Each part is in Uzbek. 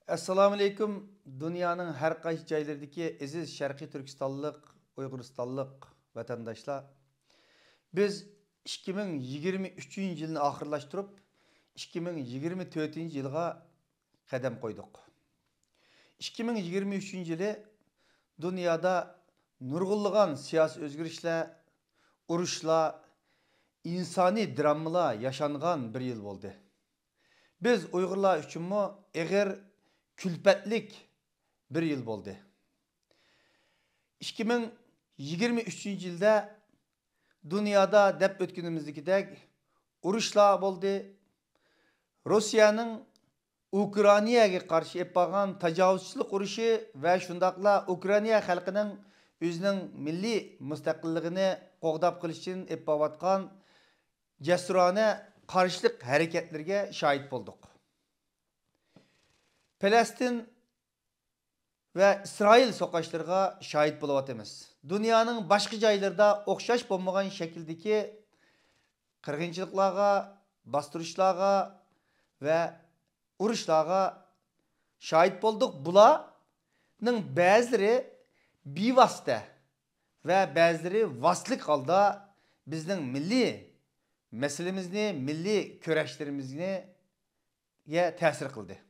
Assalamu alaykum. Dünyanın her qaysi joylaridagi aziz Sharqiy Turkistonlik, Uyg'uristonlik vatandaşlar. Biz 2023-yilni oxirlashtirib, 2024-yilga qadam qo'ydik. 2023-yili dunyoda nurg'unlagan siyosiy o'zgarishlar, urushlar, insoniy dramalar yaşangan bir yil bo'ldi. Biz Uyg'urlar uchunmi ig'ir külpetlik bir yıl oldu. 2023 yılda dünyada dep ötkünümüzdekidek uruşlar oldu. Rusya'nın Ukrayna'ya karşı yapılan tecavüzçülük uruşu ve şundakla Ukrayna halkının özünün milli müstakilliğini qoğdap kılış için yapıvatkan cesurane karşılık hareketlerine şahit olduk. Palestin ve İsrail sokaçlarına şahit bulavatımız. Dünyanın başka joylarida o'xshash bo'lmagan şekildeki qirg'inchiliklarga, bastırışlarga ve urushlarga şahit bulduk. Bularning ba'zilari bevosita ve ba'zilari vositlik holda bizning milliy meselemizni, milliy kurashlarimizni ta'sir qildi.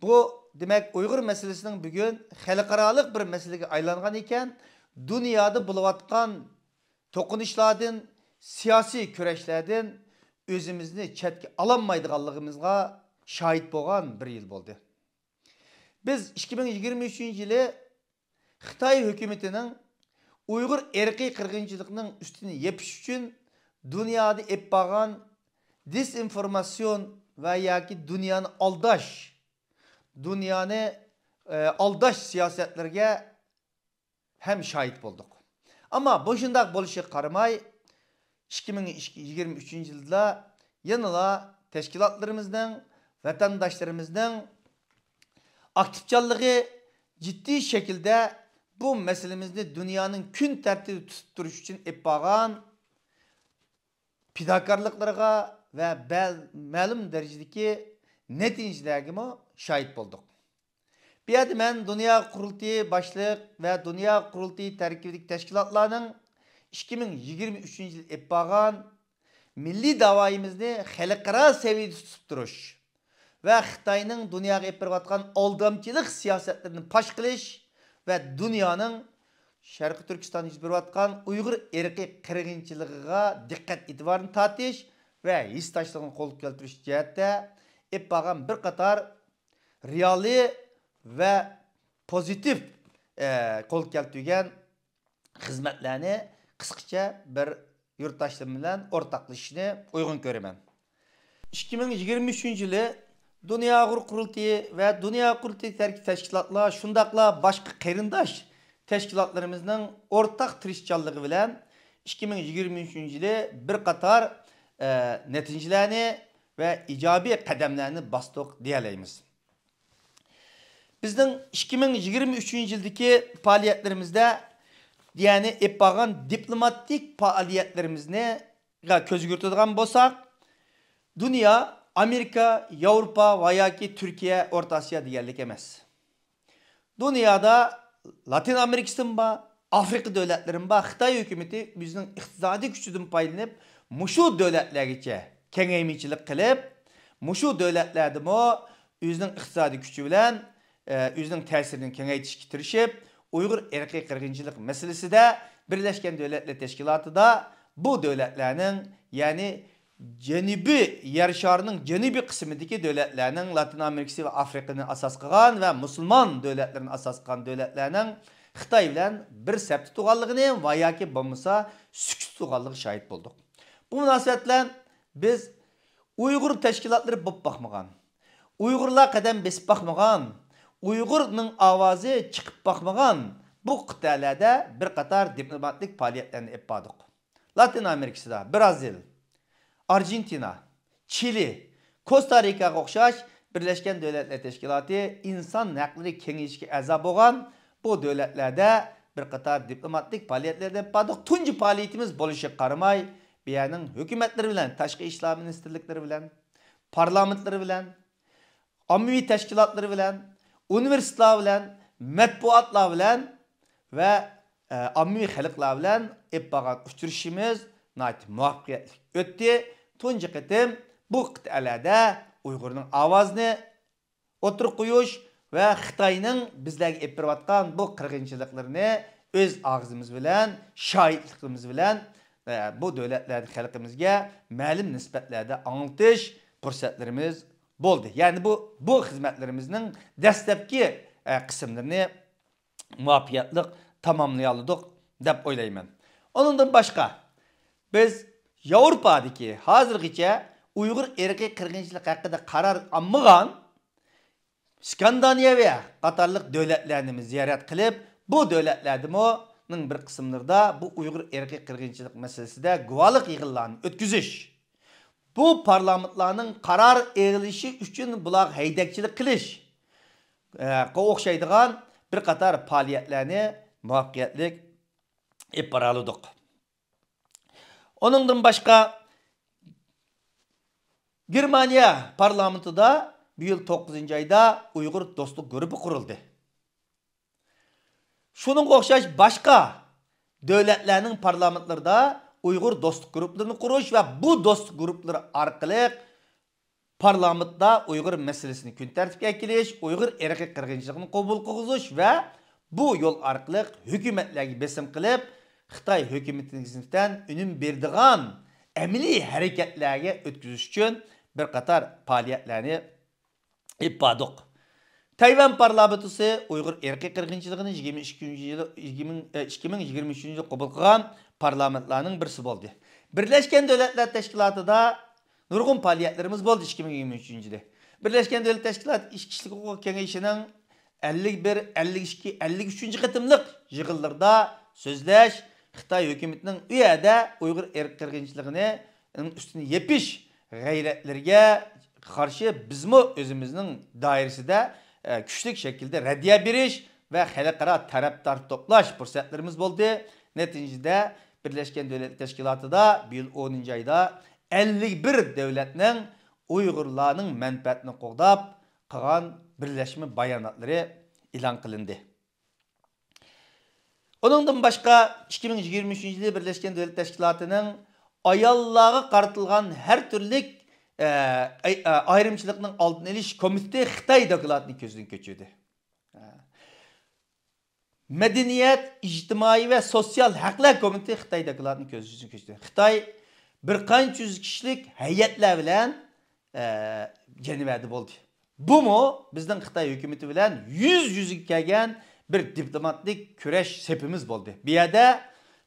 Bu demek Uyghur meselesinin bugün xalqarалық bir meselege aylangan iken dünyada buluvatkan tokunuşlardan, siyasi küreşlerden özümüzni chetga alamaydiganligimizga şahit bo'lgan bir yıl oldu. Biz 2023 yılı Xitoy hükümetinin Uyghur erkiy qirg'inchilikning üstüne yepish uchun dünyada yapılan dezinformasyon ve yoki dünyani aldash dünyanı aldaş siyasetlerine hem şahit bulduk. Ama boşundak buluşu qaramay 2023 yılda yanıla teşkilatlarımızdan, vatandaşlarımızdan aktifçalığı ciddi şekilde bu meselemizi dünyanın kün tertibi tutturuş için yapılan fidakarlıklarına ve malum derecedeki neticelerine şahit bulduk. Bir yerde ben Dünya Kurultayı başlık ve Dünya Kurultayı terkibideki teşkilatlarının 2023 yıl yapılan milli davayımızı xalqaro seviyede tutup duruş ve Xitayning dunyoga yapıvatkan aldamçılık siyasetlerini paş kılış ve dünyanın Şarkı Türkistan yüz beriyotgan Uyghur erkiy qirg'inchiligiga dikkat itibarını tartish ve histoşlığını qo'l keltirish jihatda yapılan bir qator reali ve pozitif qo'l keltirgan xizmatlarni qisqacha bir yurtdoshlar bilan o'rtoqlashishni uygun ko'raman. 2023 yılı Dünya Kurultayı ve Dünya Kurultayı terkib teşkilatlar şundakla başka qarindosh teşkilatlarımızın ortak tirishchanligi bilan 2023 yılı bir qator neticelerni ve ijobiy qadamlarni bastık diyebiliriz. Bizning 2023 yildagi faaliyetlerimizde yani yapılan diplomatik faaliyetlerimizni ko'z yurtadigan bo'lsak, dünya Amerika, Avrupa va yoki Türkiye, Orta Asya deganlik emas. Dünyada Latin Amerika'sın var, Afrika devletlerin var, Xitoy hükümeti bizning iqtisodiy kuchidan foydalanib, mushu devletlergacha kengaymichilik qilib, mushu devletlardimi o'zining iqtisodiy kuchi bilan özünün təsirini kengaytishga tirishib, Uyghur erkiy qirg'inchilik meselesida Birleşken Devletler Teşkilatı'da bu devletlerinin yani Janubiy yer şarının janubiy qismidagi devletlerinin Latin Amerikası ve Afrika'nın asas qilgan ve Müslüman devletlerin asas qilgan devletlerinin Xitoy bilan bir septi tuğanlığını va yoki bo'lmasa sukut tuğanlığı şahit bulduk. Bu münasebet bilan biz Uyghur teşkilatları bo'lib bakmagan, Uyg'urlar qadam besib bakmagan, Uyg'urning ovozi chiqib bakmagan bu qit'alarda bir qator diplomatik faaliyetlarni yapmadık. Latin Amerika'da, Brazil, Argentina, Chili, Costa Rica'ga o'xshash Birleşken Devletler Teşkilatı insan haqlari kengashiga a'zo bo'lgan bu devletlarda bir qator diplomatik faaliyetlarni yapmadık. Tunji faaliyetimiz bo'lishiga qaramay, bu yerning hukumatlar bilan, tashqi ishlar ministerlikleri bilan, parlamentleri bilan ommaviy tashkilotlari bilan, universitetlar bilan, matbuotlar bilan va ommaviy xalqlar bilan eppagan uchrashishimiz muvaffaqiyatli o'tdi. Tunji qitim bu qit'alarda Uyg'urning ovozini o'tirib qo'yish va Xitoyning bizlarga olib berayotgan bu qirg'inchiliklarni o'z og'zimiz bilan, shohidligimiz bilan bu davlatlarning xalqimizga ma'lum nisbatlarda anglatish fursatlarimiz bo'ldi. Ya'ni bu xizmatlarimizning dastlabki qismlarini muvaffaqiyatli tamamlay oldik deb o'ylayman. Onundan boshqa biz Yevropadagi hozirgacha Uyg'ur irqiy qirg'inchilik haqida qaror olmagan Skandinaviya qatorliq davlatlarni ziyorat qilib, bu davlatlarning bir qismlarida bu Uyg'ur irqiy qirg'inchilik masalasida guvohlik yig'inlarini o'tkazish, bu parlamentlarning qaror e'lishi uchun bular haydakchilik qilish o'xshaydigan bir qator faoliyatlarni muvaffaqiyatli olib bora oldik. Onundan başqa Germaniya parlamentida bu yıl 9. ayda Uyghur dostluk grubu kuruldu. Şunun o'xshash başqa davlatlarning parlamentlarida Uyghur dostluk gruplarını kuruş ve bu dostluk grupları orqali parlamentda Uyghur meselesini kun tartibga keltirish, Uyghur irqiy qirg'inchiligini qabul qilish ve bu yol orqali hukumatlarga besim qilib, Xitoy hukumatining unum berdigan amaliy harakatlarga o'tkazish uchun bir qator faoliyatlarni olib bordik. Tayvan parlamentisi Uyghur irqiy qirg'inchiligini 2023 yilda qabul qilgan parlamentlarning birisi bo'ldi. Birlashgan Davlatlar Tashkilotida nurg'un faoliyatlarimiz bo'ldi 2023 yilda. Birlashgan Davlatlar Tashkiloti Ichki ishlar huquq kengashining 51, 52, 53 qitimliq yig'inlarida so'zlash, Xitoy hukumatining u yerda Uyg'ur irqiy qirg'inchiligini ustini yepish g'ayratlariga qarshi bizmi o'zimizning doirasida kuchli shaklda raddiya berish va xalqaro tarafdor to'plash fursatlarimiz bo'ldi. Neticede Birleşken Devletler Teşkilatı'da bu yıl 10. ayda 51 devletinin Uygurlarının menfaatini qo'g'dab qilgan birleşme bayanatları ilan qilindi. Onundan başqa 2023 yılı Birleşken Devletler Teşkilatı'nın ayollarga qaratilgan her türlü ayrımçılıkның aldın eliş komitesi Xitoy dokladını gözden keçirdi. Medeniyet, ictimai ve sosyal haklar komitesi Xitoy dokladını gözden keçirdi. Xitoy bir qancha yüz kişilik heyetler bilen Cenevada bo'ldi. Bu mu bizden Xitoy hukumati bilen yüz kelgan bir diplomatik kurash sepimiz bo'ldi. Bu yerda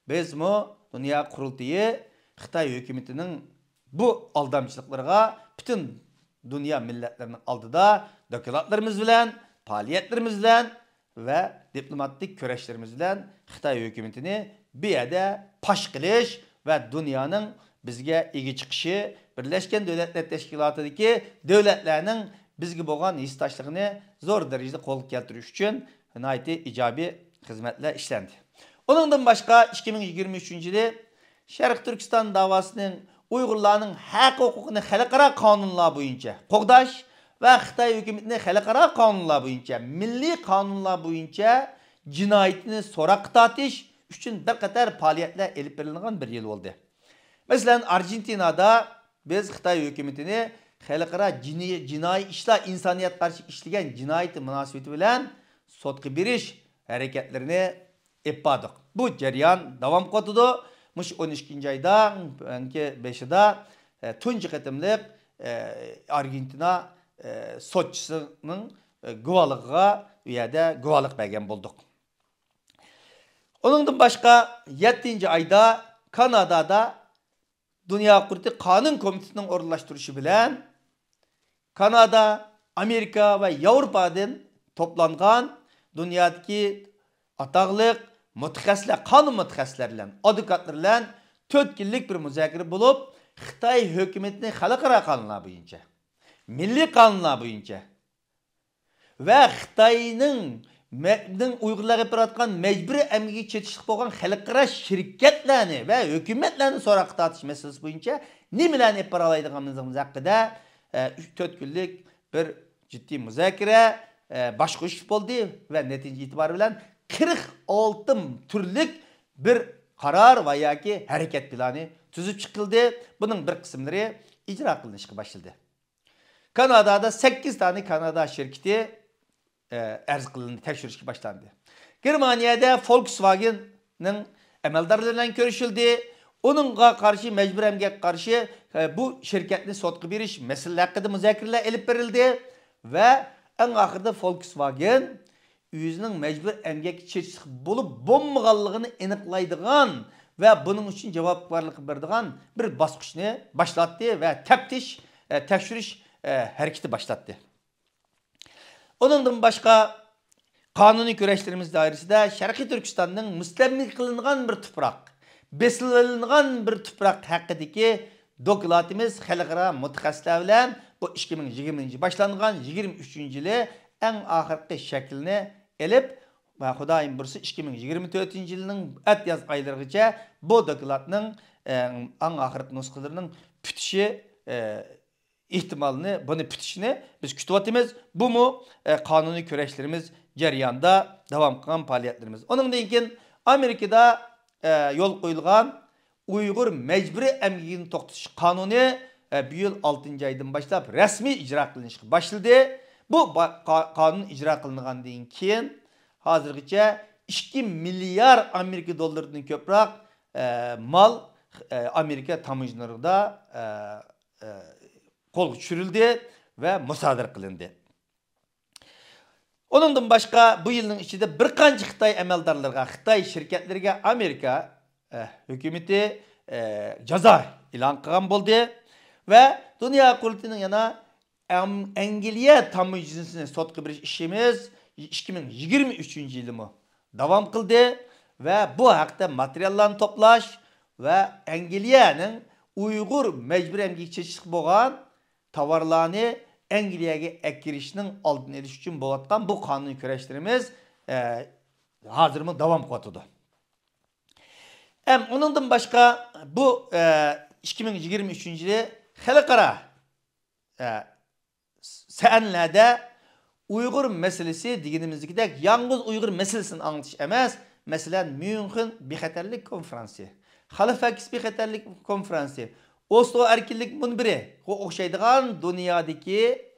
biz mu Dünya Qurultayı Xitoy hukumatining bu aldamchiliklarga bütün dünya milletlerinin aldıda dokladlarımız bilen, faaliyetlerimiz bilen ve diplomatik kurashlarimiz bilen Xitoy hukumatini bu yerda pash qilish ve dünyanın bizga ega chiqishi, Birleşken Devletler Teşkilatı'daki devletlerinin bizga bo'lgan hissdaşlığını zor derecede qo'lga keltirish uchun nihoyatda ijobiy xizmatlar ishlandi. Onundan başqa 2023 yılı Sharq Turkiston davasının Uygurlarning haq huquqini xalqaro qonunlar bo'yicha qo'g'dash va Xitoy hukumatining xalqaro qonunlar bo'yicha, milliy qonunlar bo'yicha jinoyatni so'roqqa tortish uchun bir qator faoliyatlar olib berilgan bir yil bo'ldi. Masalan, Argentinada biz Xitoy hukumatini xalqaro jinoiy ishlar, insoniyat qarshi ishlagan jinoyat munosabati bilan sotga berish harakatlarini olib bordik. Bu jarayon davom etadi. Muş 12. ayda 5'da tunji qitimliq Argentina sotçısının guvalıqqa u yerda guvalık bergen bulduk. Onundan başqa 7. ayda Kanada'da Dünya Qurultayı Qanun Komitesining o'rinlashtirilishi bilan Kanada, Amerika ve Avrupa'dan toplangan dünyadaki ataqliq mutaxassislar, qonun mutaxassislar bilan, advokatlar bilan 4 yillik bir muzokara bo'lib, Xitoy hukumatining xalqaro qonunlar bo'yicha, milliy qonunlar bo'yicha va Xitoyning Uyg'urlarga berayotgan majburiy emgakka chetishlik bo'lgan xalqaro shirkatlarni va hukumatlarni so'roqqa tortish masalasi bo'yicha nimalarni olib bora oladiganligimiz haqida 4 kunlik bir ciddi müzakere, başkoşuş oldu ve netice itibarı bilen 46 türlük bir karar veya ki hareket planı tüzüp çıkıldı. Bunun bir kısımları icra kılınışa başladı. Kanada'da 8 tane Kanada şirketi arz kılındı, tekşürüşü başlandı. Germanya'da Volkswagen'ın emeldarlarıyla görüşüldü. Onunla karşı mecbur emgek karşı bu şirketini sotku biriş mesele hakkında müzakereler elip verildi ve en ahırda Volkswagen yüzünün mecbur emgek çeşit bulup bombağallığını eniqlaydıgan ve bunun için cevaplarlık verdiğin bir baskışını başlattı ve tekşürüş hareketi başlattı. Onundan başka kanuni güreşlerimiz dairesinde Şarkı Türkistan'ın müstemlik kılınan bir toprak, besilinilen bir toprak hakkındaki doklatımız halkara mutaxassislar bilen bu 2020 başlangan 23. yılı en ahirki şeklini elip ve Xudayim burası 2024 yılının et yaz aylarıca bu doklatının en ahirki nuskalarının bütüşü ihtimalini, bunu bütüşünü biz kütüvatımız. Bu mu kanuni güreşlerimiz jarayanda devam kılan faaliyetlerimiz. Onun için Amerika'da yol koyulgan Uygur mecburi emgigini to'xtatish kanunu bu yıl 6. aydan başlap resmi icra kılınışa başladı. Bu kanun icra kılıngandan keyin hazırgacha 2 milyar Amerika dollarından köproq mal Amerika tamojlarida qo'lga tushirildi ve musadir kılındı. Onundan başka bu yılın içinde bir qancha Xitoy amaldarlarga, Xitoy şirketlerine Amerika hükümeti ceza ilan kılgan boldu ve Dünya Kurultayının yana Angliya tamojisini sotqı bir işimiz 2023 yılımı devam kıldı ve bu haqda materiallarni toplaş ve Angliya'nın Uygur mecbur emgek çeşitli bolgan tovarlarni Angliyaga ekirishning oldini olish uchun bo'layotgan bu qonuniy kurashlarimiz hozirmi davom qilyotdi. Onundan başka bu 2023 yılı xalqaro sahnelerde Uygur meselesi deganimizdek yalnız Uygur meselesini anlatış emas. Mesela München Bexatarlik konferansı, Halifax Bexatarlik konferansı, Oslo erkinlik munbiri, o'xshaydigan dunyodagi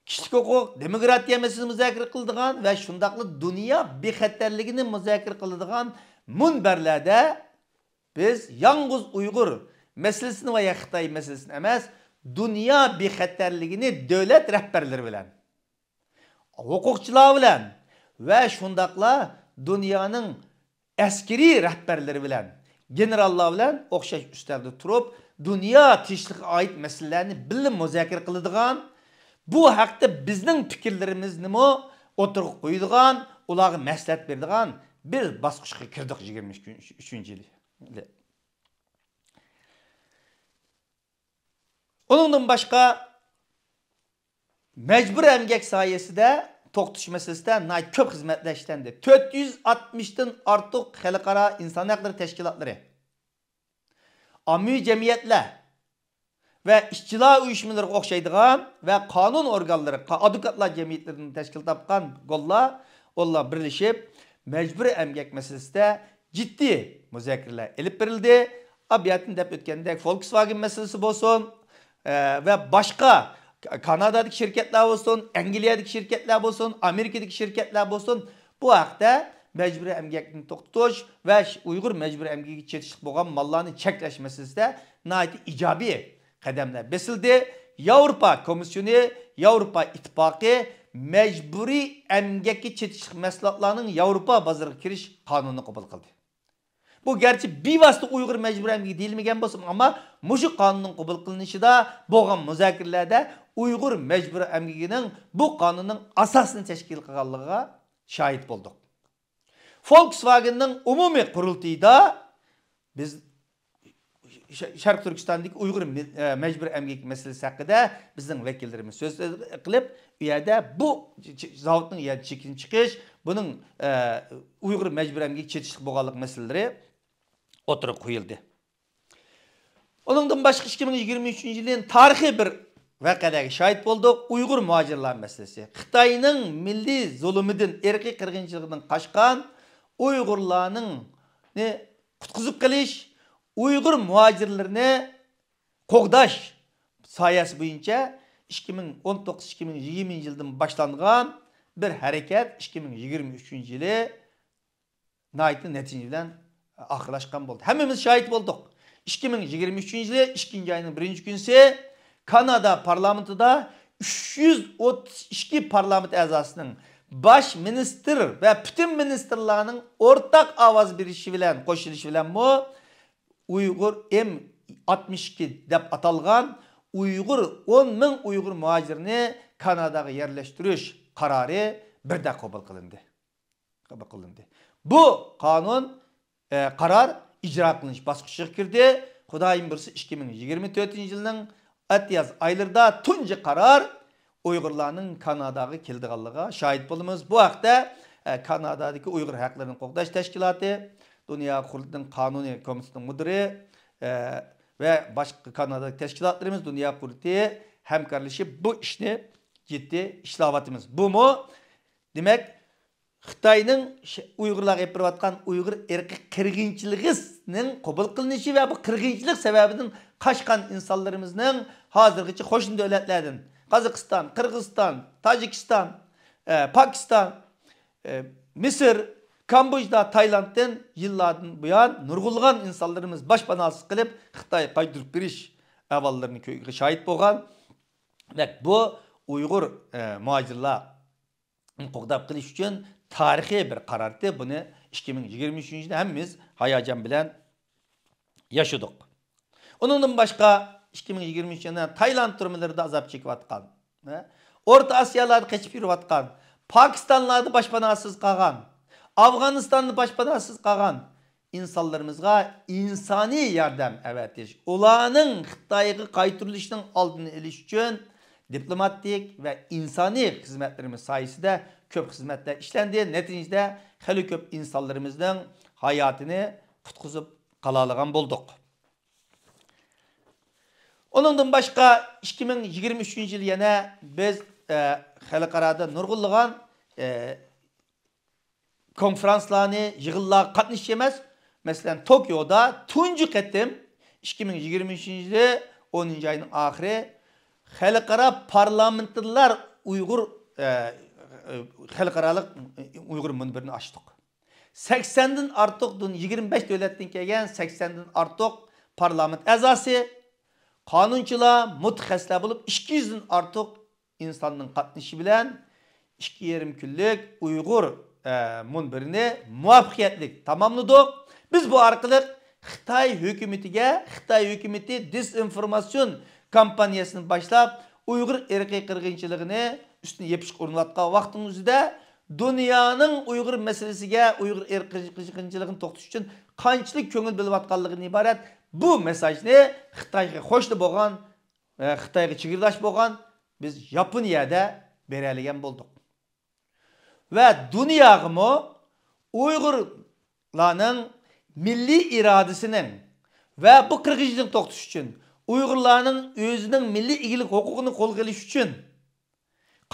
kişilik hukuk, demokratiya meselesini müzakere kıldıgan ve şundaklı dünya bexatarligini müzakere kıldıgan munberlerde biz yalnız Uygur meselesini ve Xitoy meselesini emas, dünya bexatarligini devlet rehberleri bilen, hukukçular bilen ve şundakla dünyanın askeri rehberleri bilen, generallar bilen o'xshash üstelde turup dünya tinchligiga ait meselelerini bilim müzakere kıldıgan bu haqda bizning fikrlarimizni o'tirib qo'yadigan, ularga maslahat beradigan bir bosqichga kirdik 23 yil. Onundan başka mecbur emgek sayesinde to'xtatish meselesida ko'p xizmatlar ishlendi. 460 dan ortiq xalqaro inson huquqlari tashkilotlari, ommaviy jamiyatlar ve işçiler uyuşmalarına o'xshaydigan ve kanun organları, advokatlar cemiyetlerinden teşkil tapkan onlar birleşip mecburi emgek meselesinde ciddi müzakereler elip verildi. Abiyatın dep ötkendek Volkswagen meselesi olsun ve başka Kanada'daki şirketler olsun, Angliya'daki şirketler olsun, Amerika'daki şirketler olsun bu haqda mecburi emgekini to'xtatish ve Uygur mecburi emgeki çetişlik bo'lgan mallarni cheklash meselesinde nayet ijobiy qadamlar besildi. Avrupa Komisyonu, Avrupa İttifakı mecburi emgeki çetişlik mahsulotlarning Avrupa bozoriga kirish qonunini qabul qildi. Bu gerçi bevosita Uygur mecburi emgeki deyilmagan bo'lsa ama mushu qonunning qabul qilinishida bo'lgan muzokarlarda Uygur mecburi emgekining bu qonunning asosini tashkil qilganligiga shohid bo'ldik. Volkswagen'ning umumiy qurultayida biz Şarkı Türkistan'daki Uygur mecbur emgek meselesi hakkında bizim vekillerimiz söz kılıp üyede bu zavodun üyede çekin çıkış, bunun Uygur mecbur emgek çetişlik boğalık meseleleri oturup koyuldu. Onundan başka 2023 yılın tarihi bir vaqalarga şahit bolduq. Uyghur muhacirlar meselesi. Xitoyning milliy zulmidan, erkiy qirg'inchiligidan qaçqan Uyg'urlarning ne qutqizib qilish, Uyg'ur muhacirlarini qo'g'dash soyasi bo'yicha 2019-2020 yildan boshlangan bir harakat 2023-yili naytı natija bilan oxirlashgan bo'ldi. Hammamiz shahid bo'ldik. 2023-yili 2-ayning 1-kunisi Kanada parlamentida 332 parlament a'zosining baş minister ve bütün ministerlarning ortak ovoz berishi bilan qo'shilishi bilan Uyghur M62 deb atalgan Uyghur 10 ming Uyghur muhacirini Kanadaga yerleştirish qarori birda qabul qilindi. Bu qonun qarar icra qilinish bosqichiga kirdi. Xudoyim birsi 2024-yilning Atiyaz aylarda tunji qarar Uyg'urlarning Kanadaga keldiganligiga shahid bo'lamiz. Bu haqda Kanadadagi Uyg'ur haqlarini qo'g'dash tashkiloti, Dunyo qurultining qonuniy komitetining mudiri ve başka Kanada'daki teşkilatlarımız, Dünya Kurultayı hemkarlaşıp bu işini ciddi işlavatımız. Bu mu? Demek Xitayning Uyg'urlarga yapıp atkan Uyghur erkek qirg'inchiligining qabul qilinishi ve bu qirg'inchilik sebebinden qaçkan insanlarımızın hazırgıcı qo'shni davlatlardan Qozog'iston, Qirg'iziston, Tojikiston, Pakistan, Misr, Kamboçda, Tayland'dan yıllardan buyan nurgulgan insanlarımız başpanasız kılıp Xitay kaydırıp biriş evallarını şahit bolgan. Bu Uyghur muhacirlar qo'g'dab qilish uchun tarixiy bir qarordi. Buni 2023-yilda hammamiz hayajon bilan yaşadık. Onundan başka 2023-yilda Tayland turmalarida azap çekiyotgan, Orta Asiyalarda qaçıp yuriyotgan, Pakistanlarda başpanasız qolgan, Afganistan'da başpanasız qalan insanlarımızga insani yardım evetiş. Ulanın Xitayga qaytırılışının aldını eliş için diplomatik ve insani hizmetlerimiz sayesinde köp hizmetler işlendi. Neticede hali köp insanlarımızın hayatını qutqizib qalalıgan bulduk. Onundan başka 2023 yıl yana biz xalqarada nurgulluğan konferanslarını, yığınlar qatnışamaz. Mesela Tokyo'da tuncu qatim 2023 yılı 10. ayının ahiri xalqara parlamentliler xalqaralık Uyghur munbirini açtık. 80'den artıq 25 devletten kelgan 80'den artıq parlament a'zosi, qonunchilar, mutaxassislar bo'lib 200'den artıq insanın qatnaşı bilan 2,5 kunlik Uyghur munbirini muvaffaqiyatli tamamladık. Biz bu arqılıq Xitay hükümeti dezinformasyon kampanyasını başlap Uyghur erkek qirg'inchiligini üstüne yapışık urinayotgan vaqtimizda dünyanın Uyghur meselesiga, Uyghur erkek qirg'inchiligini to'xtatish uchun qanchalik ko'ngil bo'layotganligidan iborat bu mesajni Xitoyga qo'shni bo'lgan, Xitoyga chegirdosh bo'lgan biz Yaponiyada beradigan bo'ldik. Ve dünyada Uygurlarning milli iradesinin ve bu qirg'inchilikni to'xtatish uchun Uygurlarning o'zining milli egilik huquqini qo'lga olish uchun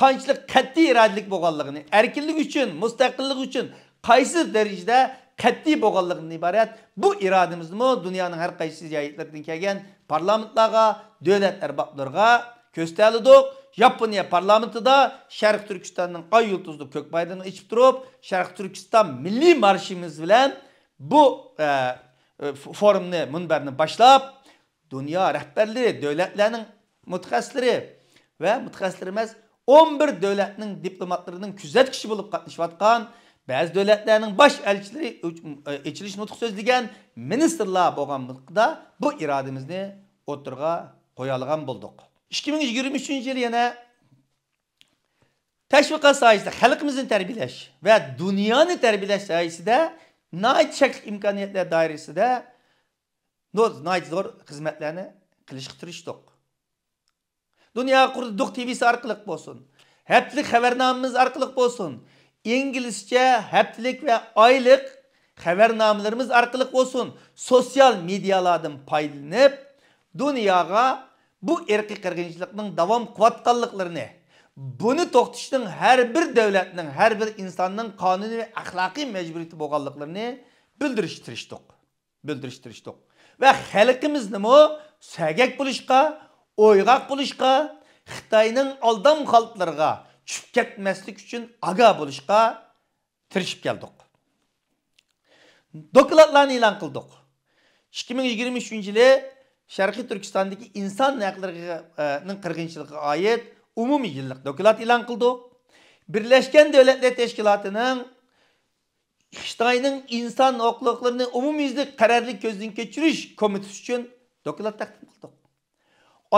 qanchalik qat'iy irodalik bo'lganligini, erkinlik uchun, mustaqillik uchun qaysi darajada qat'iy bo'lganligidan iborat bu irodamizni dunyoning har qaysi joylaridan kelgan parlamentlarga, davlat arboblarga ko'rsatdik. Yaponiya parlamentida Sharq Turkistonning ay yulduzli ko'k bayrog'ini ichib turib, Sharq Turkiston milliy marshimiz bilan bu forumni munbarni boshlab, dunyo rahbarlari, davlatlarning mutaxassislari ve mutaxassislar emas 11 davlatning diplomatlarining kuzatkishi bo'lib qatnashayotgan, ba'zi davlatlarning bosh elchilari ichilish nutq so'zlagan ministerlar bo'lganligida bu irodamizni o'tirg'a qo'ya olgan bo'ldik. 2023 yıl yana teşviqat sayesinde xalqimizni tarbiyalash ve dünyani tarbiyalash sayesinde nayt shakl imkoniyatlar doirasida nayt zo'r xizmatlarni qilishga tirishdik. Dünya Qurultayı TV'si orqali bo'lsin, haftalik xabarnomamiz orqali bo'lsin, inglizcha haftalik ve oylik xabarnomalarimiz orqali bo'lsin, sosyal medyalardan foydalanib dunyoga bu irqiy qirg'inchilikning davom qilayotganliklarini, buni to'xtatishning har bir davlatning, har bir insonning qonuniy va axloqiy majburiyati bo'lganliklarini bildirishtirishdik. Va xalqimizni sagak bo'lishga, o'yg'oq bo'lishga, Xitoyning aldam xalqlariga tushib ketmaslik uchun aga bo'lishga tirishib keldik. Dokladlarni e'lon qildik. 2023-yili Sharqiy Turkistondagi inson haqlarining qirg'inchiligiga oid umumiy yillik doklad e'lon qildik. Birlashgan Davlatlar Tashkilotining Xitoyning inson huquqlarini umumyuzlik qarorli ko'zdan kechirish komiteti uchun doklad taqdim qildik.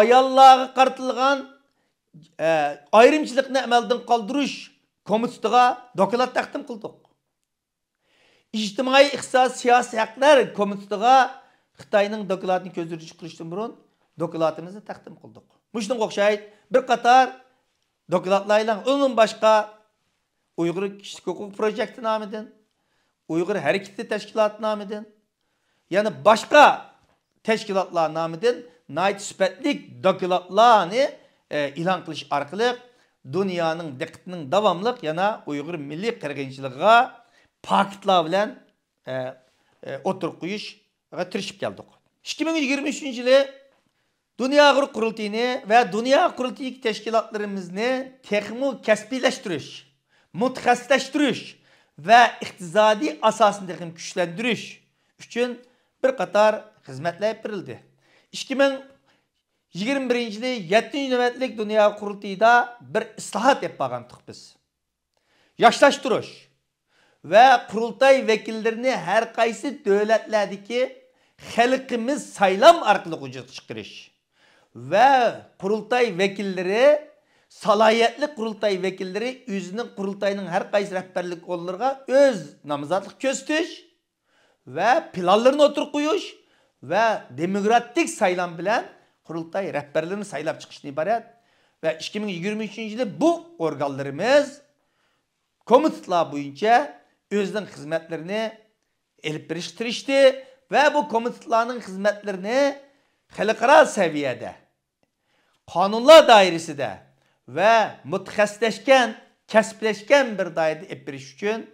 Ayollarga qaratilgan ayrımchilikni amaldan qoldirish komitetiga doklad taqdim qildik. İctimai iqtisodiy siyosiy haqlar komitetiga Xitoyning dokladini ko'zdan chiqarishdan burun dokladimizni taqdim qildik. Shunga o'xshaydi bir qator dokladlar undan boshqa Uyg'ur kishilik huquq projekti nomidan, Uyg'ur harakati tashkiloti nomidan, yana boshqa tashkilotlar nomidan sifatli dokladlarni e'lon qilish orqali dunyoning diqqatining davomli yana Uyg'ur milliy qirg'inchiligiga paktlar bilan o'tirib qo'yishga tirishib keldik. 2023-yili Dünya Uyg'ur Qurultayini va Dünya Qurultayi tashkilotlarimizni texmo kasbiylashtirish, mutaxassislashtirish va iqtisodiy asosini kuchlantirish uchun bir qator xizmatlar berildi. 2021-yili 7-navbatlik Dünya Qurultayida bir islohot yapgandik biz. Yoshlashtirish ve kurultay vekillerini her qaysi davlatlardagi xalqimiz saylam orqali vujudga chiqarish ve kurultay vekilleri, salohiyatli kurultay vekilleri o'zining kurultayning har qaysi rahbarlik o'rinlariga o'z nomzodlik ko'rsatish ve planlarını o'tirib qo'yish ve demokratik saylam bilan kurultay rahbarlarini saylab chiqishdan iborat. Ve 2023-yili bu organlarimiz komitetlar bo'yicha özünün hizmetlerini elip birleştirişti ve bu komitetlerin hizmetlerini xalqaro seviyede, kanunlar dairesinde ve mutaxassisleşken, kasbleşken bir dairede elip biriş için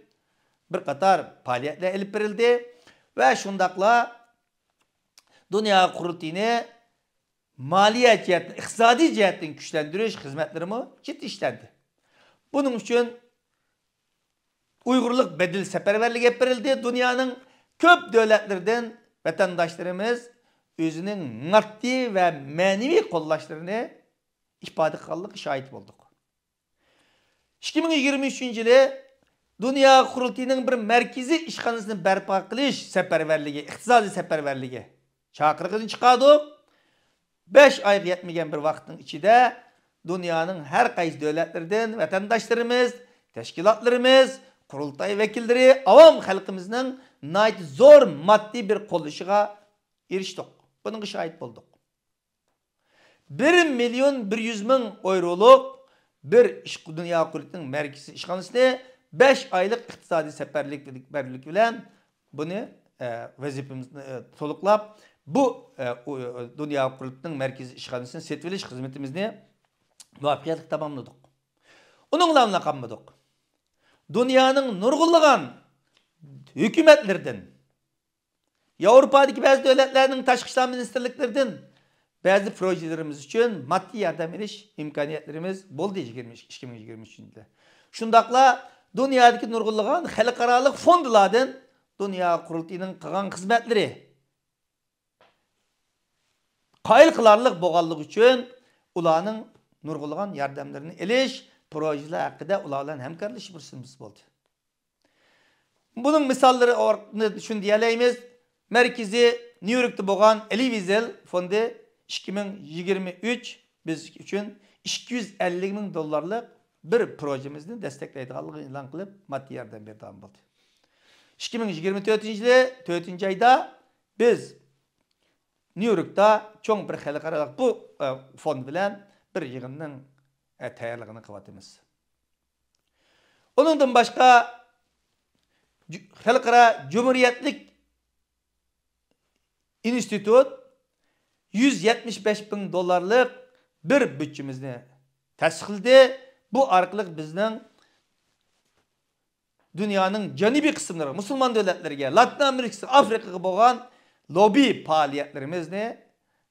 bir qator faaliyetler elip birildi ve şundakla Dünya Qurultayini maliye cihetten, iqtisadi cihetten güçlendiriş hizmetlerimi ciddi işlendi. Bunun için Uygurluk bedel seferberlik yapıldı. Dünyanın köp devletlerden vatandaşlarımız özünün maddi ve manevi kollaşlarını ifade kıldık, şahit olduk. 2023-yili Dünya Qurultayının bir merkezi işxanasını berpa qilish seferberligi, iqtisodiy seferberligi chaqirig'ini chiqardik. 5 ayga yetmagan bir vaqtning ichida dunyoning har qaysi davlatlaridan vatandaşlarımız, tashkilotlarimiz, kurultay vekilleri, avam halkımızın zor maddi bir qo'llashiga erishdik. Bunun şahit olduk. 1.100.000 euroluk bir Dünya Qurultayının merkezi işxanasını 5 aylık iqtisodiy seferberlik bilan bunu vazifamizni to'liqlab bu Dünya Qurultayının merkezi işxanasını setvilish xizmatimizni muvaffaqiyatli tamamladik. Onunla qanmadik. Dünyanın nurgulluğun hükümetlerden, Avrupa'daki bazı devletlerinin tashqi ishlar ministerliklerinden bazı projelerimiz için maddi yardım veriş imkaniyetlerimiz bo'ldi 2023-yilda. Shundaqla dünyadaki nurgulluğun xalqarалық fondlardan Dünya Qurultayının qilgan xizmatleri qayil qilarlik bo'lganligi uchun ularning nurgulluğun yordamlarini elish projeler hakkında ularla hemkarlaşıp bursumuz oldu. Bunun misalları şunu diyeleyimiz. Merkezi New York'ta boğan Elie Wiesel fondu 2023 biz için $250.000 bir projemizni destekleydiğini ilan kılıp maddi yardım berdi oldu. 2024-yili 4. ayda biz New York'ta çoğun bir xalqaro bu fond bilan bir yığının tayyorligini qilyapmiz. Onundan başka xalqaro Cumhuriyetlik institut 175 bin dolarlık bir bütçemizni tasdiqladi. Bu arqılıq bizning dünyanın janubiy qismlari, musulmon davlatlariga, Latin Amerikasi, Afrikaga bo'lgan lobby faoliyatlarimizni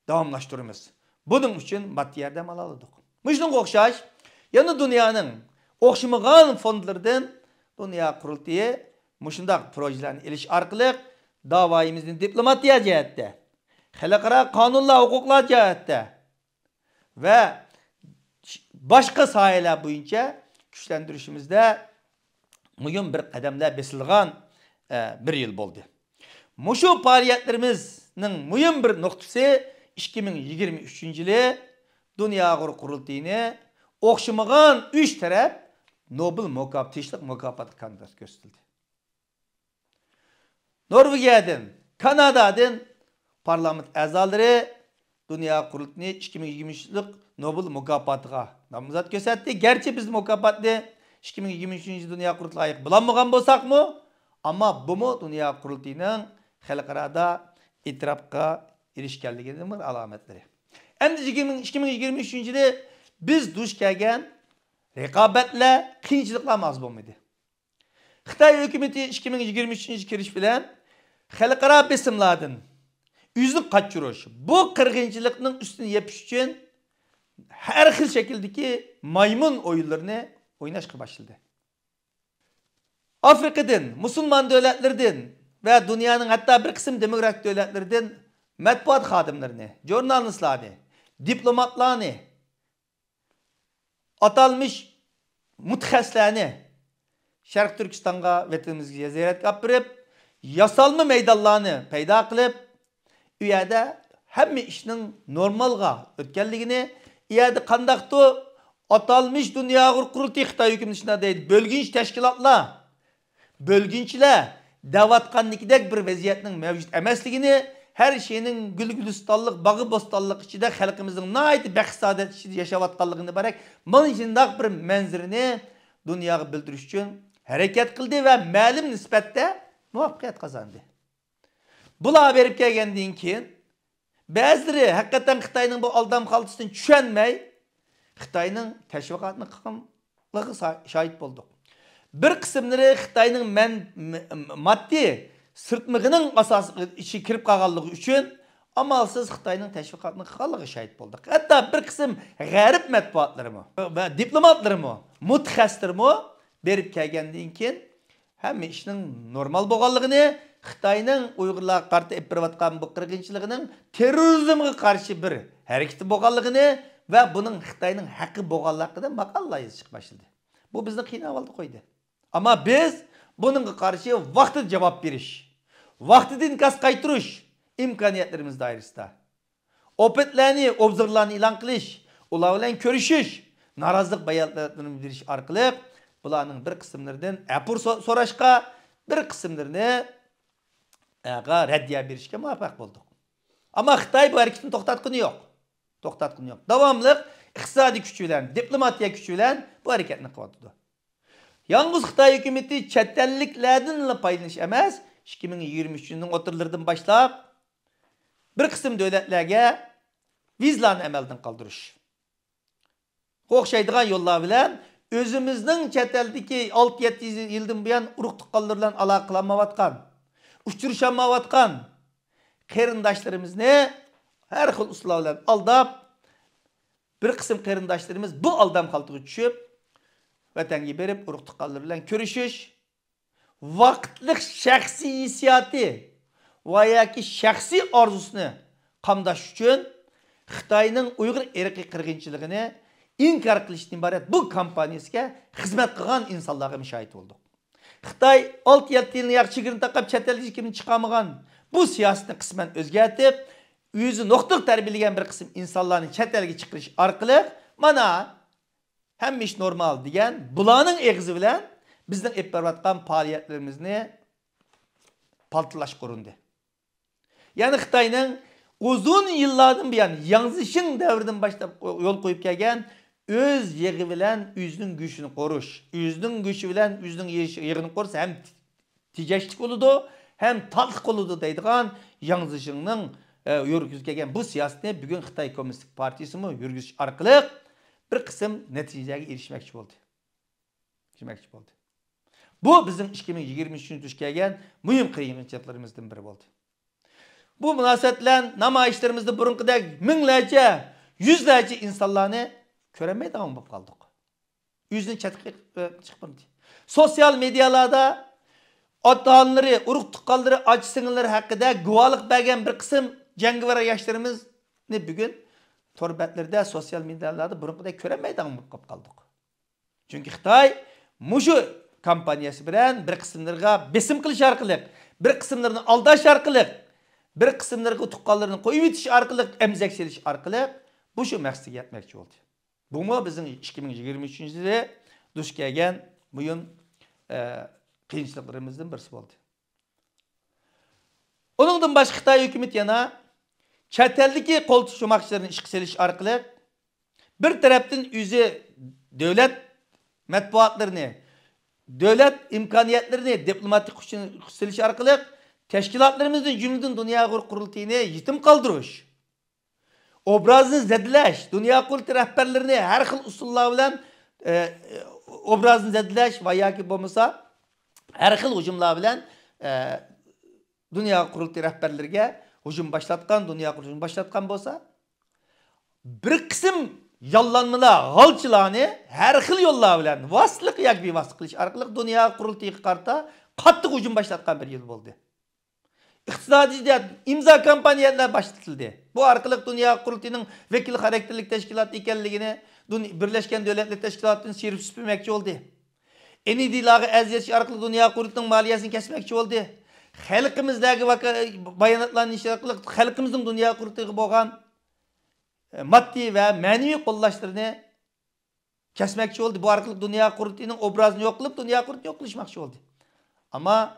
davomlashtiramiz. Buning uchun maddiy yordam oldik. Shunga o'xshash, yana dunyoning o'xshamagan fondlaridan Dünya Qurultiyi mushundaq proyektlarni elish orqali da'voyimizni diplomatiya jihatda, xalqaro qonunlar, huquqlar jihatda va boshqa sohalar bo'yicha kuchlantirishimizda muhim bir qadamlar besilgan bir yil bo'ldi. Mushu faoliyatlarimizning muhim bir nuqtasi 2023-yili Dünya Qurultiyini o'xshamagan 3 taraf Nobel tinchlik mukofoti kandidati ko'rsatildi. Norvegiyadan, Kanadadan parlament a'zolari Dünya Qurultiyini 2023-yillik Nobel mukofotiga nomzod ko'rsatdi. Gerçi biz mukofotni 2023 Dünya Qurultiyiga loyiq bo'lmagan bo'lsak-mu, ammo bu Dünya Qurultiyining xalqaro e'tirofga erishganligining bir alomatlari. Endi 2023-yili biz duch kelgan raqobatlar, qiyinchiliklar az bo'lmaydi. Xitoy hukumati 2023 kirish bilan xalqaro besimlardan yüzünü qaçırış. Bu qirg'inchilikning üstüne yepish uchun her xil şekildeki maymun oyunlarını oynashga başladı. Afrikadan, musulmon davlatlardan ve dünyanın hatta bir kısım demokratik davlatlardan matbuot xodimlarini, jurnalistlarni, diplomatlarni, atalmış mutaxassislarni Sharq Turkistonga, vatanimizga ziyoratga olib borib, yasalma maydonlarni paydo qilib, u yerda hamma ishning normalga o'tganligini, u yerda qandaqdir atalmış Dünya Qurultiyi Xitoy hukumatiga deydi, bölgünç tashkilotlar, bölgünchilar davatqanlikdek bir vaziyatning mavjud emasligini, her şeyinin gül-gülistanlık, bağı-bostanlık içinde xalqimizning nayeti baxtsaadat içinde yaşayotganligini barak, mana shunday bir manzirini dunyoga bildirish uchun harakat qildi va ma'lum nisbatda muvaffaqiyat qozondi. Bular berib kelgandan keyin ba'zilari haqiqatan Xitoyning bu aldam xaltisidan tushunmay, Xitoyning tashviqotini qilganligi shohid bo'ldik. Bir qismlari Xitoyning moddiy sırtmığının asası içi kirip qalğanlığı üçün amalsız Xitoyning tashviqotini qilganligi shohid bo'ldik. Hatta bir qism g'arib matbuotlarimi va diplomatlarimi, mutaxassislarimi berib kelgandan keyin hamma ishning normal bo'lganligini, Xitoyning Uyg'urlarga qarshi olib borayotgan bu qirg'inchiligining terrorizmga qarshi bir harakati bo'lganligini va buning Xitoyning haqqi bo'lganligini maqolalar yozishga boshladi. Bu bizni qiynab oldi qo'ydi. Ammo biz buningga qarshi vaqtida javob berish, vaqtida inkas qaytirish imkoniyatlarimiz doirasida opetlarni, obzorlarni e'lon qilish, ular bilan ko'rishish, norozilik bayonotlarini bildirish orqali bularning bir qismlaridan apur so'rashga, bir qismlarini raddiya berishga muvaffaq bo'ldik. Ammo Xitoy bu harakatni to'xtatgani yo'q. Davomli iqtisodiy kuch bilan, diplomatiya kuchi bilan bu harakatni qilyapti. Yalnız Xitoy hukumati chet elliklardan foydalanish emas, 2023 yilning o'tirlaridan boshlab bir qism davlatlarga vizlarni amaldan qoldirish, o'xshaydigan yo'llar bilan o'zimizning chet eldagi 6-7 yildan buyon urug' tuqqanlar bilan aloqa qilmayotgan, uchrashamayotgan qarindoshlarimizni har xil usullar bilan aldab, bir qism qarindoshlarimiz bu aldam qaltiga tushib vatanga berib, urug' tuqqanlar bilan ko'rishish, vaqtlik shaxsiy hissiyati va yoki shaxsiy orzusini qamdash uchun Xitoyning Uyg'ur irqiy qirg'inchiligini inkor qilishdan iborat bu kompaniyasiga xizmat qilgan insonlarga mushohid bo'ldik. Xitoy 6-7 yilni yaxshi chegirni taqab chet elga kimni chiqarmagan bu siyosatni qisman o'zgartib, o'zi nuqtiq tarbiyalagan bir qism insonlarni chet elga chiqarish orqali mana hamma ish normal degan bularning eg'izi bilan bizning olib borayotgan faoliyatlarimizni paltlash qurindi. Ya'ni Xitoyning uzun yillardan buyon Yanzishing davridan boshlab yo'l qo'yib kelgan o'z yig'i bilan o'zining kuchini qo'rish, o'zining kuchi bilan o'zining yig'ini qo'rsa ham tejashlik bo'ladi, ham tatliq bo'ladi deydigan Yanzishingning yürgüzgen bu siyasetini bugün Xitay Komünistik Partisi mi yürgüzüş arkalık bir kısım neticeye erişmekçi oldu. Bu bizim 2023 yılda gelgen mühim kıyımcılıklarımızdan biri oldu. Bu münasebetlen namayişlerimizde burunqidek minlerce, yüzlerce insanlarını göremeye devam edip kaldık. Yüzünü çatık çıkmadı. Sosyal medyalarda ota-onaları, urug' tuqqanlari, acı singilleri hakkında guvalık bergen bir kısım jangovar yaşlarımız ne bugün tor betlerinde, sosyal medyalarda burunqidek göremeye devam edip kaldık. Çünkü Xitay muşu kampaniyası bilen bir kısımlarga besim kılış arkalık, bir kısımlarını aldaş arkalık, bir kısımlarga tuqqanlarını koyup itiş arkalık, emzek seliş arkalık bu şu maqsadga yetmekçi oldu. Bu mu bizim 2023 yılda duş kelgen bugün qiyinchiliklarımızdan birisi oldu. Onundan başka Xitay hükümeti yana chet eldagi qo'l tushmoqchilarni ishga selish orqali bir tarafdan o'zi davlat matbuotlarini, davlat imkoniyatlarini diplomatik kuchni selish orqali tashkilotlarimizning jumladan Dunyo qurultayini yetim qoldirish, obrazni zedlash, Dunyo qurultiy rahbarlarini har xil usullar bilan obrazni zedlash va yoki bo'lmasa her xil hücumlar bilen Dünya Kurultayı rahberleriga hücum başlatkan, Dünya Kurultayı başlatkan bolsa bir kısım yallanmalar, halçılarını her xil yollar bilen vasıtlık yak bir vasıtlık kılış arkalık Dünya Kurultayı karta kattık hücum başlatkan bir yıl oldu. İktisadiyat imza kampanyalar başlatıldı. Bu arkalık Dünya Kurultayı'nın vekil karakterlik teşkilatı ikenligini Birleşken Devletler Teşkilatı'nın sirip süpürmekçi oldu. Enidilağı eziyetçi arkalı Dünya Kurultayı'nın maliyesini kesmekçi oldu. Halkımızdaki bayanatlarını işe arkalık halkımızın Dünya Kurultayı'na boğan maddi ve manevi kollaşlarını kesmekçi oldu. Bu arkalık Dünya Kurultayı'nın obrazını yoklayıp Dünya Kurultayı yoklaşmakçı oldu. Ama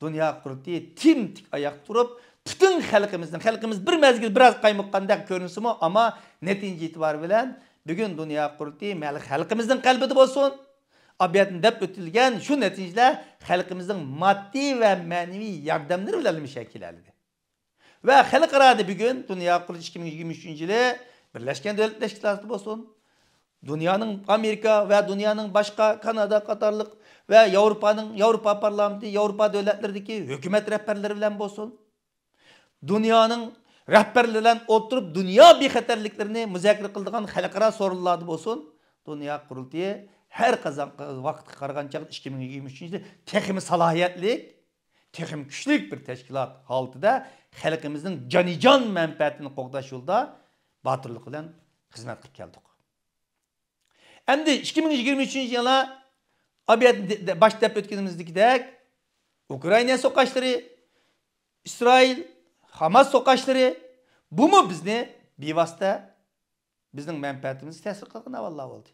Dünya Kurultayı timtik ayak durup bütün halkımız bir mezgil biraz kaymakkandak görünsün mü ama netice itibarı bilen bugün Dünya Kurultayı halkımızın kalbide olsun. Abiyetin dep ötülgen şu neticeler halkımızın maddi ve manevi yardımları bilen şekil aldı. Ve halkara bugün Dünya Kurultayı 2023 yılı Birleşken Devletler Teşkilatı olsun, dünyanın Amerika ve dünyanın başka Kanada, Katarlık ve Avrupa Parlamenti, Avrupa devletlerindeki hükümet rehberleri bilen olsun, dünyanın rehberleriyle oturup dünya bexatarliklerini müzakere kıldığın halkara sorunlarda olsun, Dünya Kurultayı her kazan vakit kargan çağın 2023 yılında tekimi salahiyetlik, tekim güçlük bir teşkilat haltıda halkımızın canican menfaatini qoğdaş yolda batırlık bilen hizmet kılıp geldik. Endi 2023 yıla abiyat başta ötkenizdikidek Ukrayna sokaşları, İsrail, Hamas sokaşları bu mu bizni bivasta bizning menfaatimizni ta'sir qilgan vallahi oldu.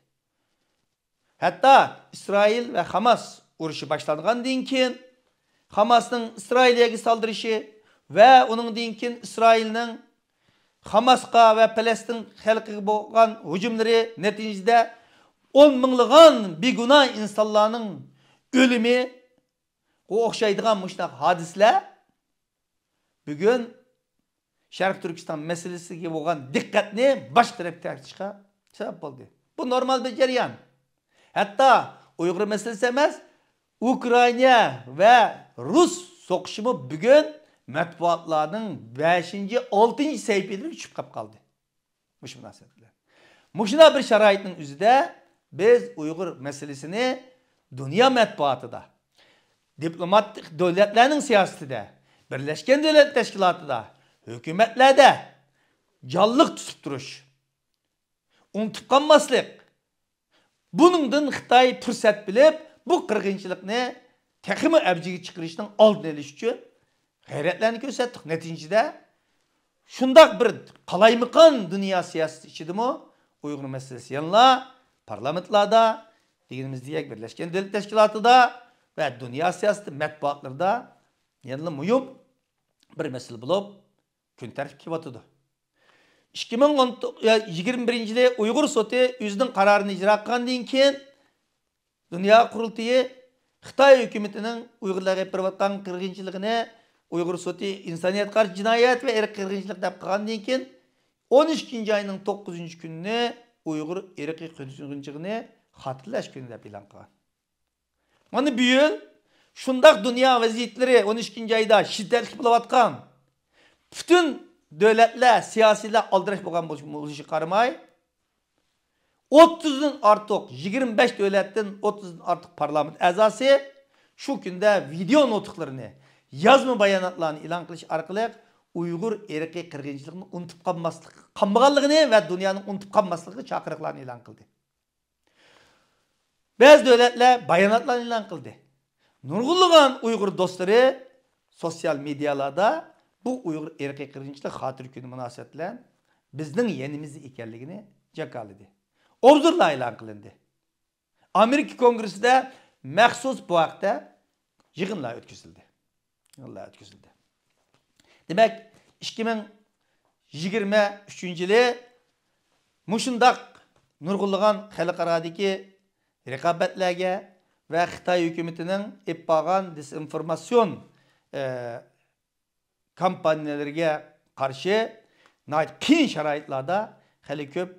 Hatta İsrail ve Hamas uruşu başlangandan keyin Hamas'ın İsrail'e saldırışı ve onun dinkin İsrail'nin Hamas'a ve Palestin halkıga bo'lgan hücumları neticede 10 minglığan beguna insanların ölümü o okşaydıgan muşnaq hadisler bugün Şarkı Türkistan meselesiga bo'lgan dikkatni baş tarafga tartishga sabab bo'ldi. Bu normal bir jarayon. Hatta Uyghur meselesi emas, Ukrayna ve Rus soqishimi bugün matbuotlarning 5-6 sayfalarida tushib qoldi. Mush munosabatlar. Mushuna bir sharoitning o'zida biz Uyghur meselesini dünya matbuotida, diplomatik davlatlarning siyosatida, Birleşken Devletler Teşkilatı'da, hükümetlerde canlılık tutup duruş, unutup kalmaslık, bunundan Xitay fırsat bilip bu kırgınçılıkını tekimi ebcigi çıkırıştan aldın eliş için gayretlerini gösterdik. Neticede şundak bir kalaymıkan dünya siyaseti içidir mi? Uyghur meselesi yanına parlamentlarda, dediğimiz diyek Birleşken Devletler Teşkilatı'da ve dünya siyaseti matbuatlarda yanına mühim bir mesele bulup gün tarif kivatıdı. 2021 yılı Uyghur Sotu özünün kararını icra ettiğinden keyin Dünya Kurultayı Xitay hükümetinin Uygurlarga yapıp atқан kırgınçılığını Uyghur soti insaniyet karşı cinayet ve erk kırgınçılık dep kılgandan keyin 12. ayının 9. gününe Uyghur erk kırgınçılığını hatırlaş günü dep e'lon kılgan. Mana bu yıl şundaq dünya vaziyetleri 12. ayda şiddetli bulup atkan. Bütün devletler, siyasiler aldırış bolgan boluşu qaramay 30'dan artıq 25 devletten 30'dan artıq parlament azası şu günde video notuklarını, yazma bayanatlarını e'lon qilish orqali Uyghur erki qirg'inchiligini unutib qolmasligini ve dünyanın unutib qolmasligini chaqiriqlarni e'lon qildi. Bazı devletler bayanatlarni e'lon qildi. Nurg'unlagan Uyghur dostları sosyal medyalarda bu Uyghur erki qirg'inchilik xotir kuni munosabat bilan bizning yanimizda ekanligini jakaladi. Obzorlar e'lon qilindi. Amerika Kongressida maxsus bu haqda yig'inlar o'tkazildi. Demek 2023-yili mushundaq nurg'unlagan xalqarodagi raqobatlarga ve Xitoy hukumatining eppagan dezinformasyon kampanyalarga qarshi qiyin sharoitlarda hali ko'p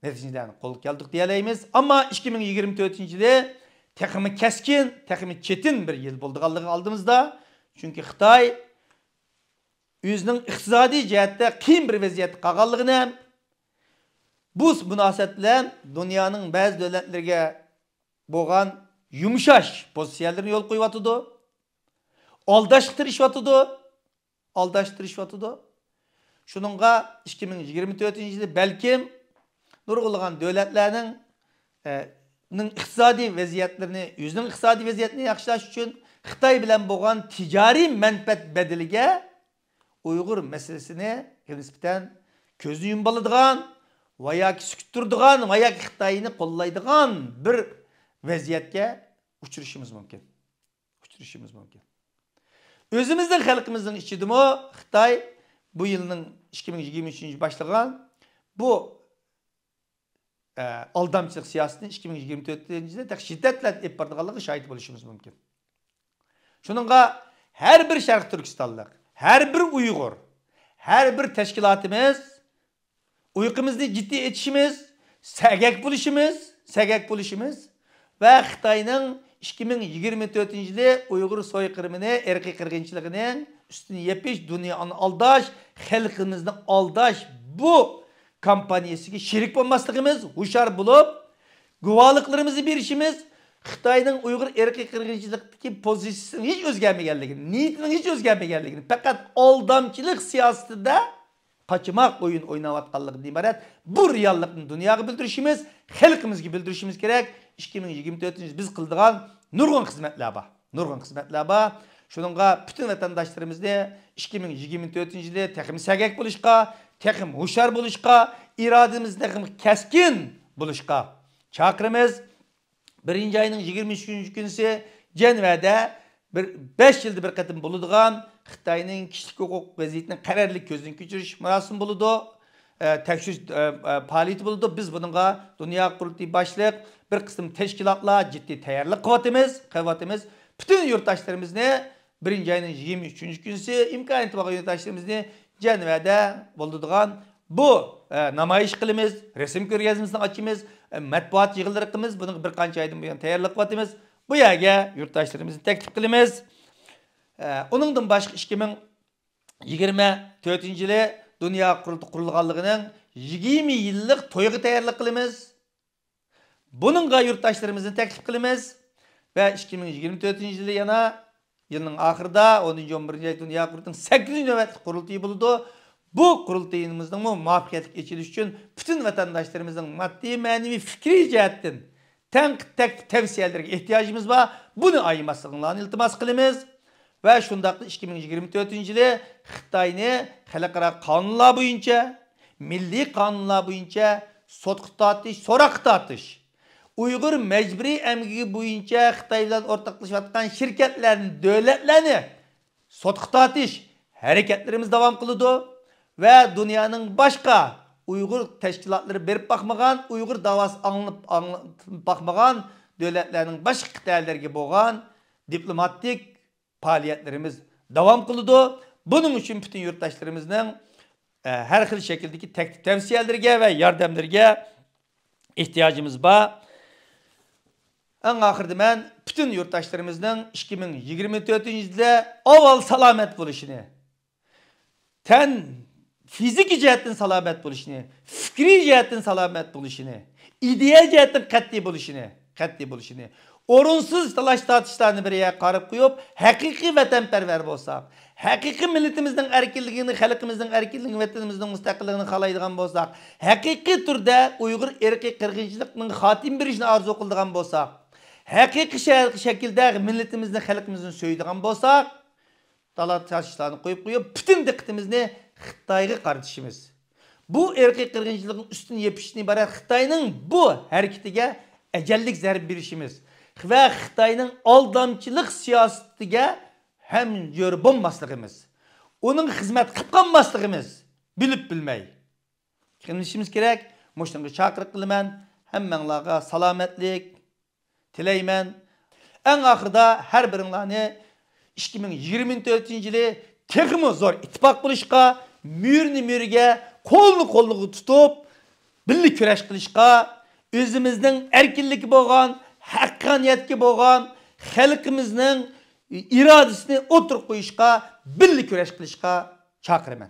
natijalarni qo'lga keldik deyaleymiz. Ama 2024-yili texmi keskin, texmi çetin bir yıl bo'lganligi oldimizda. Çünkü Xitoy o'zining iqtisodiy jihatda qiyin bir vaziyatda qolganligini bu munosabat bilan dunyoning ba'zi davlatlariga bo'lgan yumshash pozitsiyalarni yo'l qo'yyotidu. Aldashtirishyotidu. Shuningga 2024-yili balkim nurg'unlagan davlatlarning iqtisodiy vaziyatlarini, o'zining iqtisodiy vaziyatini yaxshilash uchun Xitoy bilan bo'lgan ticari manfaat bedeliga Uyghur meselesini nisbeten ko'zni yumbaladigan va yoki sukut turadigan va yoki Xitoyni qo'llaydigan bir vaziyatga uchrashimiz mumkin. O'zimizning xalqimizning ichidimi Xitoy bu yilning 2023 başlagan bu aldamchilik siyosetini 2024-yilda shiddatla olib borganligiga shohid bo'lishimiz mumkin. Shuningga har bir Sharq Turkistonlik, her bir Uyghur, her bir teşkilatımız uykumuzni ciddi etişimiz, sagak buluşumuz ve Xitoyning 2024-yili Uyghur soykırımını, erki qirg'inchiligini üstüne yepish, dunyoni aldash, xalqimizni aldash bu kampaniyasiga sherik bo'lmasligimiz, hushyor bo'lib, guvohliklarimizni berishimiz Xitoyning Uyghur erki qirg'inchilikdagi pozitsiyasini hiç o'zgarmaganligini, niyatining hiç o'zgarmaganligini, faqat aldamchilik siyosatida qaçmak oyun oynayotganligidan ibarat bu reallikni dunyoga bildirishimiz, xalqimizga bildirishimiz kerak. 2024-yil biz qildigan nurg'un xizmatlar bor. Shuningga bütün vatandaşlarımızda 2024-yili texmi sagak bo'lishga, texmi hushyor bo'lishga, irodamizni texmi keskin bo'lishga chaqiramiz. 1. ayının 23. günüsü Cenve'de 5 yılda bir katım buluduğun Xitoyning kişilik hukuk vaziyetinin kararlılık gözünü keçirish murasim buludu. Tekşiriş faaliyeti buludu. Biz bununla dünya kurultayı başlayıp bir kısım teşkilatla ciddi tayyorlik kıvatimiz. Bütün yurttaşlarımızı 1. ayının 23. günüsü imkaniyeti olan yurttaşlarımızı Cenve'de buluduğun bu namayış kılımız, resim ko'rgazmasini açımız, matbuot yig'inlari qilamiz. Buni bir qancha oydan buyon tayyorlik qilyapmiz. Bu yerga yurtdoshlarimizni taklif qilamiz. Uningdan boshqa 2024-yili dunyo qurilganligining 20 yillik to'yiga tayyorlik qilamiz. Buningga yurtdoshlarimizni taklif qilamiz va 2024-yili yana yilning oxirida 10-11 dunyo qurilgan 8-navbatli qurultayı bo'ladi. Bu kurultayımızın muvaffakiyetli geçiriş için bütün vatandaşlarımızın maddi, manevi, fikri cihetten tenkit tavsiyelerine ihtiyacımız var. Bunu ayırmasınlarını iltimas kılımız. Ve şundaklı 2024-yili Xitoyni xalqaro kanunlar boyunca, milli kanunlar boyunca so'roq tortish, Uyghur mecburi emgigi boyunca Xitoy bilan o'rtoqlashayotgan shirkatlarning, davlatlarni so'roq tortish hareketlerimiz devam kıldı. Ve dünyanın başka Uyghur teşkilatları berip bakmagan, Uyghur davası anlıp bakmagan devletlerinin başka kıtalarına gibi olan diplomatik faaliyetlerimiz devam kılıdı. Bunun için bütün yurttaşlarımızın her xil şekildeki teklif tavsiyelerine ve yardımlarına ihtiyacımız var. En ahırda ben bütün yurttaşlarımızın 2024 yılda aval salamet buluşunu, ten fizik cihetten salamet buluşunu, fikri cihetten salamet buluşunu, ideya cihetten katli buluşunu, orunsuz talaş tartışlarını bir yere karıp koyup, hakiki vatanperver bolsak, hakiki milletimizin erkinliğini, halkımızın erkinliğini, vatanımızın müstakilliğini kalaydıgan bolsak, hakiki türde Uygur erkek kırgınçılıkının hatim bir işini arzu kıldıgan bolsak, hakiki şekilde milletimizin, halkımızın söyüdügan bolsak, talat tartışlarını koyup, bütün dikkatimizni Xitayga qaratışımız. Bu erkek kırgınçılığın üstün yepişini ibaret Xitayning bu hareketiga ecellik zarb berishimiz ve Xitayning aldamchilik siyosatiga hem yo'l bo'lmasligimiz, uning xizmat qilib qolmasligimiz bilib bilmay qilishimiz kerak. Mushunga chaqiriq qilaman. Hammanglarga salomatlik tilayman. Eng oxirida har biringlarni 2024 yili texmi zo'r ittifoq bo'lishga, müürge, kolunu tutup, birlik küreş kılışqa, özümüzün erkinlik boğan, hakkaniyetki boğan, halkımızın iradesini oturup koyuşqa, birlik küreş kılışqa çakırman.